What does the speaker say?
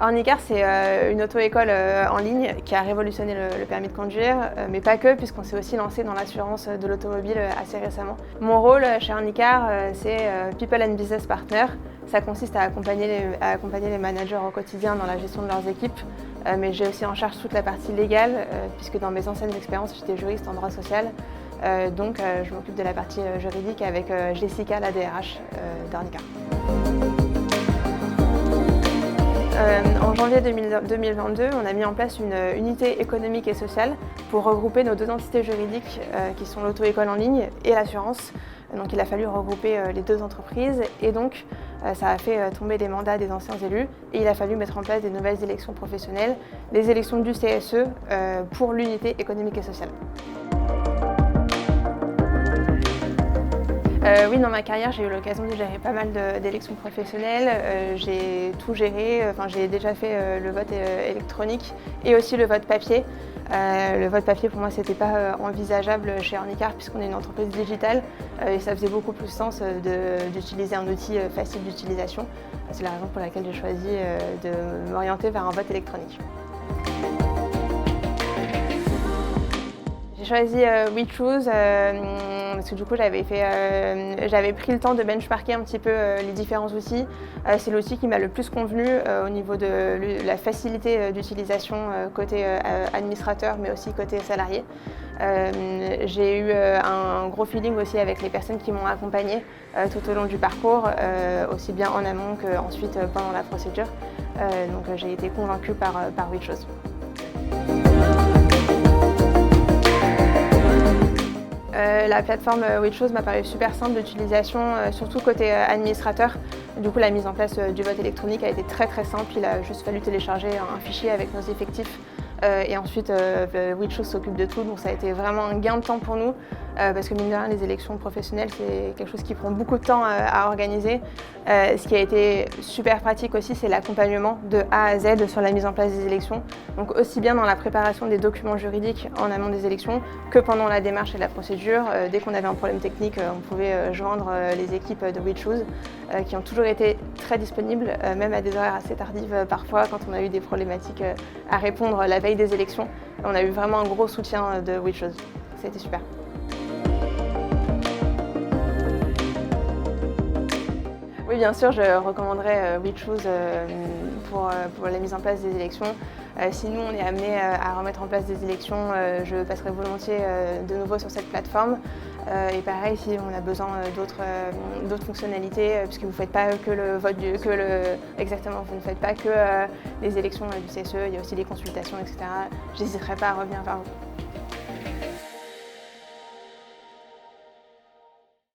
Ornicar, c'est une auto-école en ligne qui a révolutionné le permis de conduire, mais pas que, puisqu'on s'est aussi lancé dans l'assurance de l'automobile assez récemment. Mon rôle chez Ornicar, c'est People and Business Partner. Ça consiste à accompagner les managers au quotidien dans la gestion de leurs équipes, mais j'ai aussi en charge toute la partie légale, puisque dans mes anciennes expériences, j'étais juriste en droit social. Donc je m'occupe de la partie juridique avec Jessica, la DRH d'Ornicar. En janvier 2022, on a mis en place une unité économique et sociale pour regrouper nos deux entités juridiques qui sont l'auto-école en ligne et l'assurance. Donc il a fallu regrouper les deux entreprises et donc ça a fait tomber les mandats des anciens élus et il a fallu mettre en place des nouvelles élections professionnelles, les élections du CSE pour l'unité économique et sociale. Oui, dans ma carrière, j'ai eu l'occasion de gérer pas mal d'élections professionnelles. J'ai tout géré, j'ai déjà fait le vote électronique et aussi le vote papier. Le vote papier, pour moi, c'était pas envisageable chez Ornicar puisqu'on est une entreprise digitale et ça faisait beaucoup plus sens d'utiliser un outil facile d'utilisation. C'est la raison pour laquelle j'ai choisi de m'orienter vers un vote électronique. J'ai choisi WeChoose parce que du coup j'avais pris le temps de benchmarker un petit peu les différents outils. C'est l'outil qui m'a le plus convenu au niveau de la facilité d'utilisation côté administrateur mais aussi côté salarié. J'ai eu un gros feeling aussi avec les personnes qui m'ont accompagnée tout au long du parcours, aussi bien en amont qu'ensuite pendant la procédure. Donc j'ai été convaincue par WeChoose. La plateforme WeChoose m'a paru super simple d'utilisation, surtout côté administrateur. Du coup, la mise en place du vote électronique a été très simple. Il a juste fallu télécharger un fichier avec nos effectifs et ensuite WeChoose s'occupe de tout. Donc ça a été vraiment un gain de temps pour nous parce que mine de rien, les élections professionnelles, c'est quelque chose qui prend beaucoup de temps à organiser. Ce qui a été super pratique aussi, c'est l'accompagnement de A à Z sur la mise en place des élections. Donc aussi bien dans la préparation des documents juridiques en amont des élections que pendant la démarche et la procédure. Dès qu'on avait un problème technique, on pouvait joindre les équipes de WeChoose qui ont toujours été très disponibles, même à des horaires assez tardives parfois quand on a eu des problématiques à répondre la veille des élections. On a eu vraiment un gros soutien de WeChoose. C'était super. Oui, bien sûr, je recommanderais WeChoose pour la mise en place des élections. Si nous, on est amené à remettre en place des élections, je passerai volontiers de nouveau sur cette plateforme. Et pareil, si on a besoin d'autres fonctionnalités, puisque vous ne faites pas que le vote, exactement, vous ne faites pas que les élections du CSE, il y a aussi les consultations, etc. J'hésiterai pas à revenir vers vous.